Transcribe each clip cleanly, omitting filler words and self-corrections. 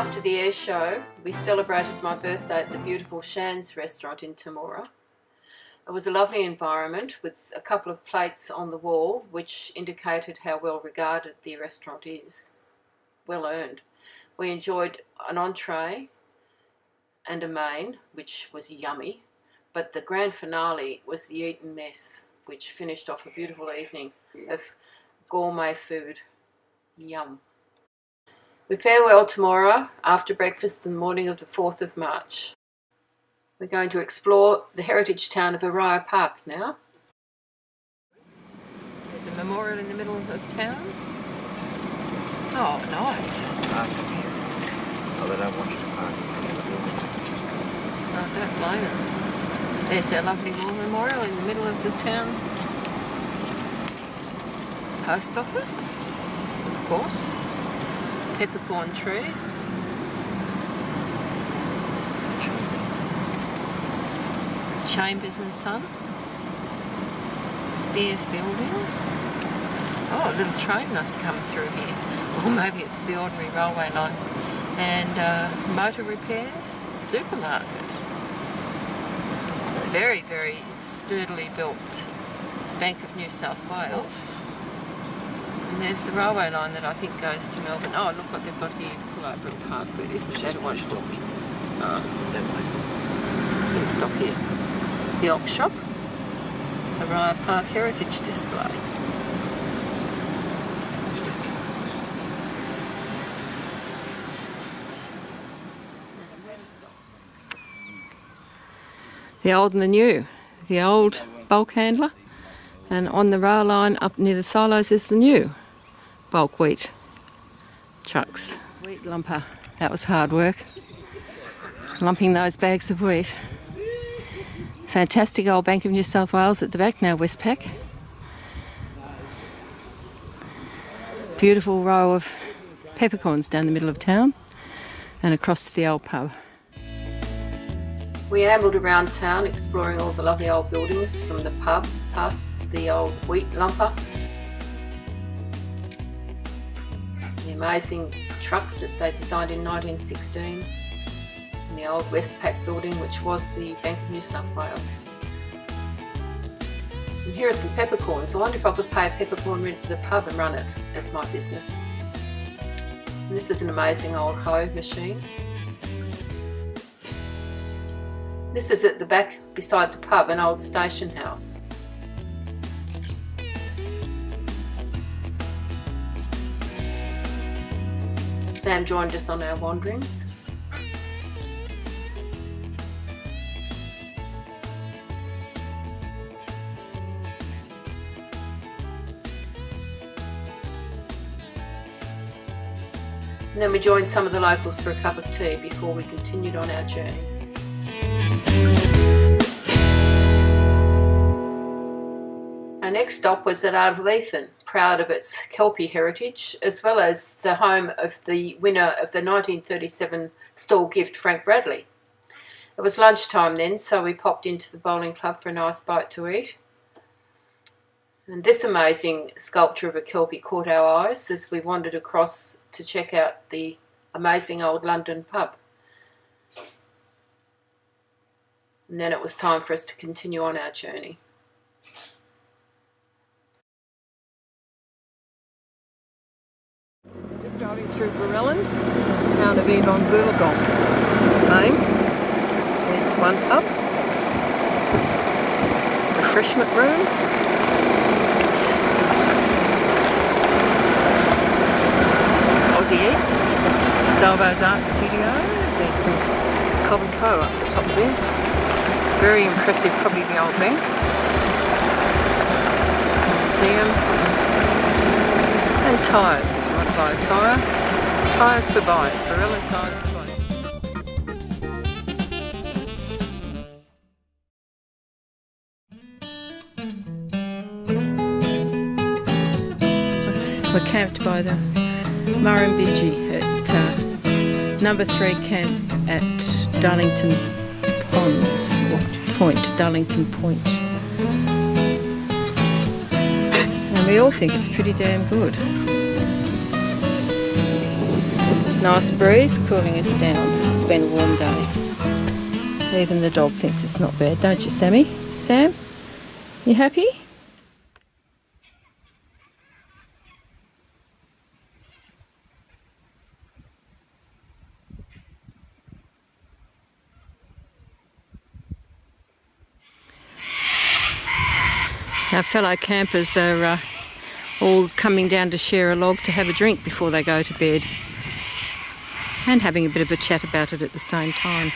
After the air show, we celebrated my birthday at the beautiful Shan's restaurant in Temora. It was a lovely environment with a couple of plates on the wall which indicated how well regarded the restaurant is. Well earned. We enjoyed an entree and a main, which was yummy, but the grand finale was the Eaten Mess, which finished off a beautiful evening of gourmet food. Yum. We farewell Temora after breakfast on the morning of the 4th of March. We're going to explore the heritage town of Ariah Park now. There's a memorial in the middle of town. Oh, nice. Oh, they don't watch the park. I don't blame them. There's our lovely war memorial in the middle of the town. Post office, of course. Peppercorn trees. Chambers and Son. Spears building. Oh, a little train must come through here. Or maybe it's the ordinary railway line. And motor repair, supermarket. Very, very sturdily built Bank of New South Wales. And there's the railway line that I think goes to Melbourne. Oh, look what they've got here. Pull over and park, but isn't that a wonderful? Oh, you can stop here. The op shop. Ariah Park Heritage Display. The old and the new. The old bulk handler, and on the rail line up near the silos is the new bulk wheat trucks. Wheat lumper. That was hard work. Lumping those bags of wheat. Fantastic old Bank of New South Wales at the back, now Westpac. Beautiful row of peppercorns down the middle of town and across to the old pub. We ambled around town exploring all the lovely old buildings from the pub past the old wheat lumper. The amazing truck that they designed in 1916. And the old Westpac building, which was the Bank of New South Wales. And here are some peppercorns. I wonder if I could pay a peppercorn rent for the pub and run it as my business. And this is an amazing old hoe machine. This is at the back beside the pub, an old station house. Sam joined us on our wanderings. And then we joined some of the locals for a cup of tea before we continued on our journey. Our next stop was at Ardlethan, proud of its Kelpie heritage, as well as the home of the winner of the 1937 stall gift, Frank Bradley. It was lunchtime then, so we popped into the bowling club for a nice bite to eat. And this amazing sculpture of a Kelpie caught our eyes as we wandered across to check out the amazing old London pub. And then it was time for us to continue on our journey. Just driving through Jerilderie, the town of Yvonne Goolagong's fame. There's one pub, refreshment rooms, Aussie Eats, Salvo's Art Studio. There's some Cobb & Co up the top there. Very impressive, probably the old bank. Museum. And tyres, if you want to buy a tyre. Tyres for buyers, Jerilderie tyres for buyers. We're camped by the Murrumbidgee at number 3 camp at Darlington Ponds, or Point, Darlington Point. And we all think it's pretty damn good. Nice breeze cooling us down. It's been a warm day. Even the dog thinks it's not bad, don't you, Sammy? Sam, you happy? Our fellow campers are all coming down to share a log to have a drink before they go to bed, and having a bit of a chat about it at the same time.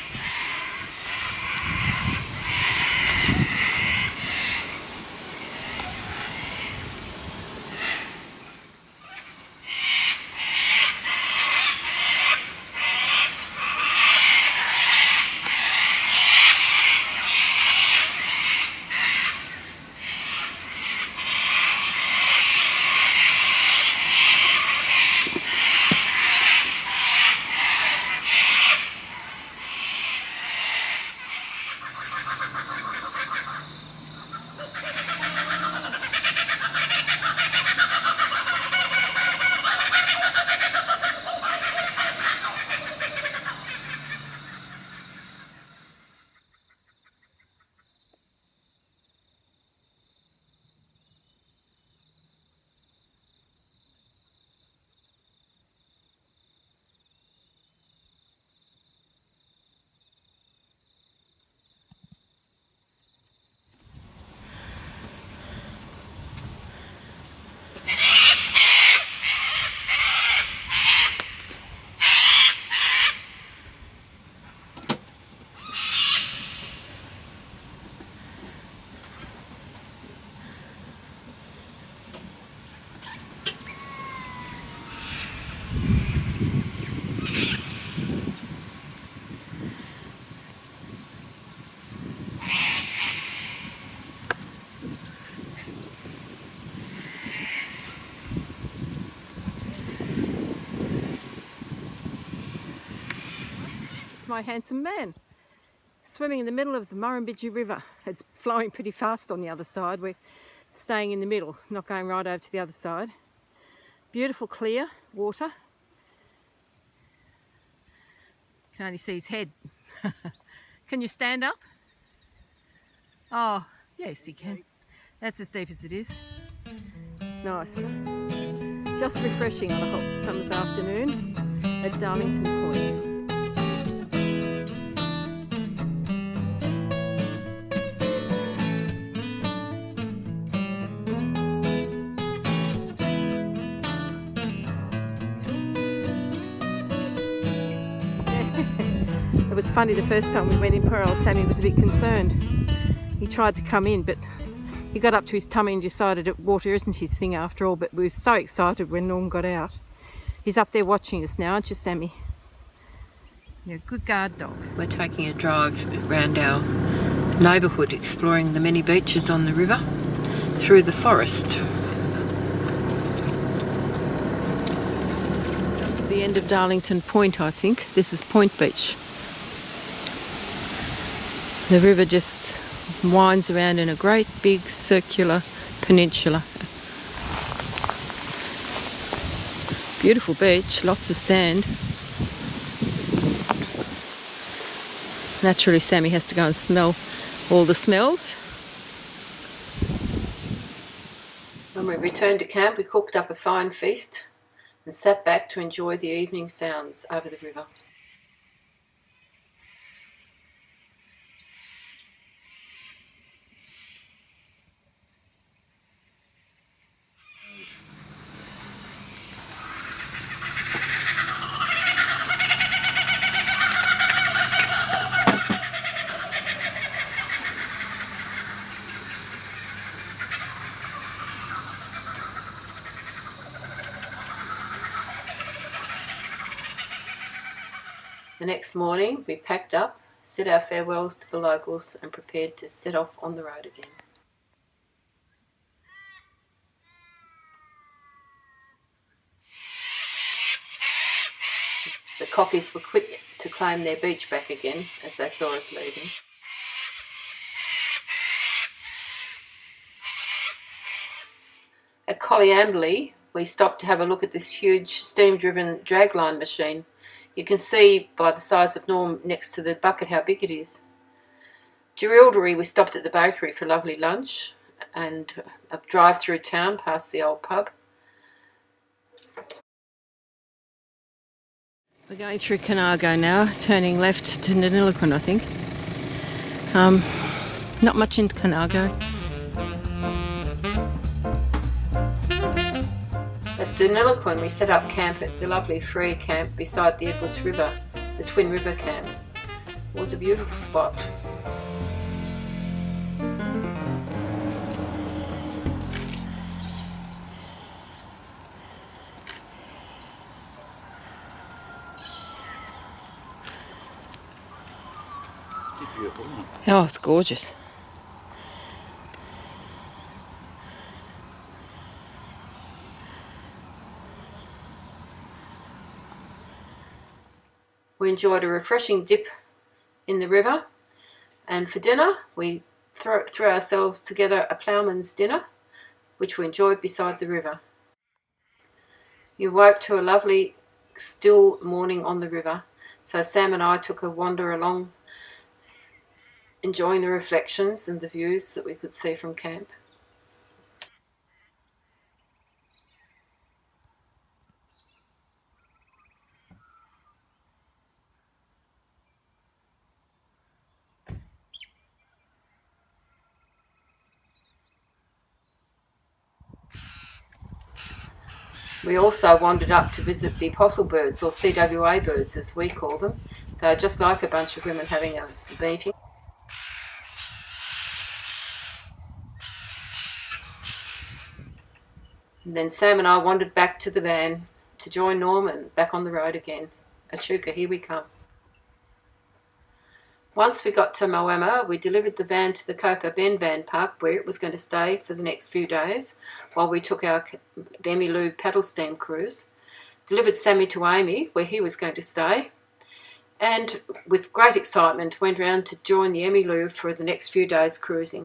My handsome man swimming in the middle of the Murrumbidgee River. It's flowing pretty fast on the other side. We're staying in the middle, not going right over to the other side. Beautiful clear water. You can only see his head. Can you stand up? Oh yes, you can. That's as deep as it is. It's nice, just refreshing on a hot summer's afternoon at Darlington Point. It was funny, the first time we went in, poor old Sammy was a bit concerned. He tried to come in, but he got up to his tummy and decided that water isn't his thing after all, but we were so excited when Norm got out. He's up there watching us now, aren't you, Sammy? You're a good guard dog. We're taking a drive around our neighbourhood, exploring the many beaches on the river, through the forest. The end of Darlington Point, I think. This is Point Beach. The river just winds around in a great big circular peninsula. Beautiful beach, lots of sand. Naturally, Sammy has to go and smell all the smells. When we returned to camp, we cooked up a fine feast and sat back to enjoy the evening sounds over the river. The next morning we packed up, said our farewells to the locals and prepared to set off on the road again. The cockies were quick to claim their beach back again as they saw us leaving. At Amble, we stopped to have a look at this huge steam-driven dragline machine You can see by the size of Norm next to the bucket how big it is. Jerilderie, we stopped at the bakery for a lovely lunch and a drive through town past the old pub. We're going through Carnargo now, turning left to Deniliquin, I think. Not much in Carnargo. At Deniliquin we set up camp at the lovely free camp beside the Edwards River, the Twin River camp. It was a beautiful spot. Oh, it's gorgeous. We enjoyed a refreshing dip in the river, and for dinner we threw ourselves together a ploughman's dinner, which we enjoyed beside the river. You woke to a lovely still morning on the river, so Sam and I took a wander along, enjoying the reflections and the views that we could see from camp. We also wandered up to visit the apostle birds, or CWA birds as we call them. They're just like a bunch of women having a meeting. And then Sam and I wandered back to the van to join Norm and back on the road again. Echuca, here we come. Once we got to Moama, we delivered the van to the Coco Bend van park where it was going to stay for the next few days while we took our Emmylou paddle steam cruise. Delivered Sammy to Amy where he was going to stay, and with great excitement went round to join the Emmylou for the next few days cruising.